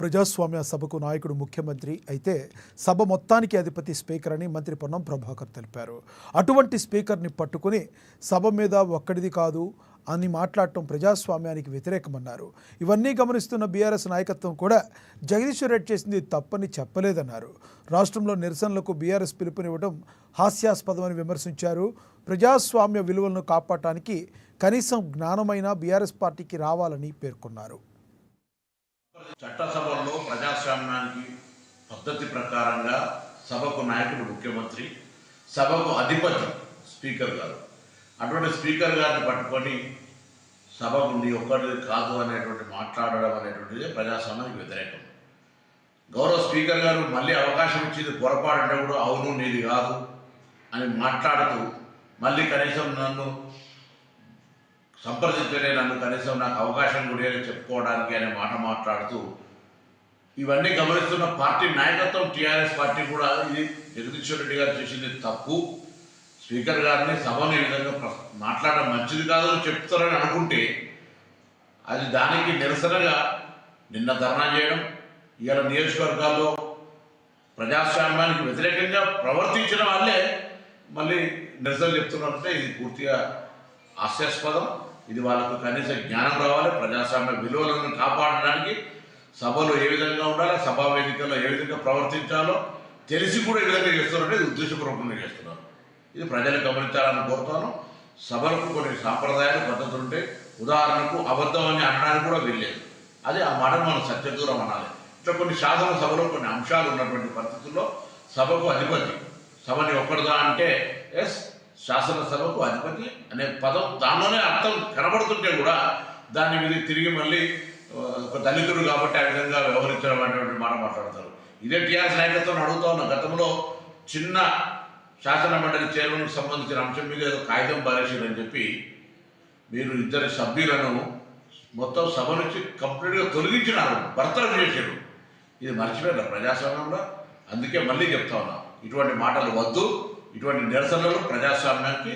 ప్రజాస్వామ్య సభకు నాయకుడు ముఖ్యమంత్రి అయితే సభ మొత్తానికి అధిపతి స్పీకర్ అని మంత్రి పొన్నం ప్రభాకర్ తెలిపారు. అటువంటి స్పీకర్ని పట్టుకుని సభ మీద ఒక్కడిది కాదు అని మాట్లాడటం ప్రజాస్వామ్యానికి వ్యతిరేకమన్నారు. ఇవన్నీ గమనిస్తున్న బీఆర్ఎస్ నాయకత్వం కూడా జగదీశ్వర్ రెడ్డి చేసింది తప్పని చెప్పలేదన్నారు. రాష్ట్రంలో నిరసనలకు బీఆర్ఎస్ పిలుపునివ్వడం హాస్యాస్పదమని విమర్శించారు. ప్రజాస్వామ్య విలువలను కాపాడటానికి కనీసం జ్ఞానమైన బీఆర్ఎస్ పార్టీకి రావాలని పేర్కొన్నారు. చట్టసభల్లో ప్రజాస్వామ్యానికి పద్ధతి ప్రకారంగా సభకు నాయకుడు ముఖ్యమంత్రి, సభకు అధిపతి స్పీకర్ గారు. అటువంటి స్పీకర్ గారిని పట్టుకొని సభకు నీ ఒక్కడిది కాదు అనేటువంటి మాట్లాడడం అనేటువంటిది ప్రజాస్వామ్యానికి వ్యతిరేకం. గౌరవ స్పీకర్ గారు మళ్ళీ అవకాశం ఇచ్చింది పొరపాటు అంటే కూడా అవును నీది కాదు అని మాట్లాడుతూ మళ్ళీ కనీసం నన్ను సంప్రదించలే, నన్ను కనీసం నాకు అవకాశం కూడా చెప్పుకోవడానికి అనే మాట మాట్లాడుతూ ఇవన్నీ గమనిస్తున్న పార్టీ నాయకత్వం టీఆర్ఎస్ పార్టీ కూడా ఇది జగదీశ్వర్ రెడ్డి గారు చేసింది తప్పు, స్పీకర్ గారిని సభను ఈ విధంగా మాట్లాడడం మంచిది కాదు అని చెప్తారని అనుకుంటే అది దానికి నిరసనగా నిన్న ధర్నా చేయడం, ఇవాళ నియోజకవర్గాల్లో ప్రజాస్వామ్యానికి వ్యతిరేకంగా ప్రవర్తించడం వల్లే మళ్ళీ నిరసన చెప్తున్నారంటే ఇది పూర్తిగా హాస్యాస్పదం. ఇది వాళ్ళకు కనీస జ్ఞానం రావాలి. ప్రజాస్వామ్య విలువలను కాపాడడానికి సభలో ఏ విధంగా ఉండాలి, సభా వేదికల్లో ఏ విధంగా ప్రవర్తించాలో తెలిసి కూడా ఈ విధంగా చేస్తున్నారంటే ఇది ఉద్దేశపూర్వకంగా చేస్తున్నారు. ఇది ప్రజలు గమనించాలని కోరుతాను. సభలకు కొన్ని సాంప్రదాయాలు పద్ధతులు ఉంటాయి. ఉదాహరణకు అబద్ధం అని అనడానికి కూడా వీల్లేదు. అది ఆ మాటను మనం సత్యదూరం అనాలి. ఇట్లా కొన్ని శాసనసభలో కొన్ని అంశాలు ఉన్నటువంటి పరిస్థితుల్లో సభకు అధిపతి, సభని ఒక్కడుదా అంటే ఎస్ శాసనసభకు అధిపతి అనే పదం దానిలోనే అర్థం కనబడుతుంటే కూడా దాన్ని మీద తిరిగి మళ్ళీ ఒక దళితుడు కాబట్టి ఆ విధంగా వ్యవహరించడం అనేటువంటి మాట మాట్లాడతారు. ఇదే టీఆర్ఎస్ నాయకత్వం అడుగుతా ఉన్న గతంలో చిన్న శాసన మండలి చైర్మన్కి సంబంధించిన అంశం మీద ఏదో కాగితం పారేసారని చెప్పి మీరు ఇద్దరు సభ్యులను మొత్తం సభ నుంచి కంప్లీట్గా తొలగించినారు, బర్తరఫ్ చేశారు. ఇది మర్చిపోయారు ప్రజాస్వామ్యంలో. అందుకే మళ్ళీ చెప్తా ఉన్నా, ఇటువంటి మాటలు వద్దు. ఇటువంటి నిరసనలు ప్రజాస్వామ్యానికి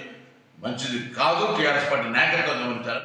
మంచిది కాదు. టీఆర్ఎస్ పార్టీ నాయకత్వం గమనించారు.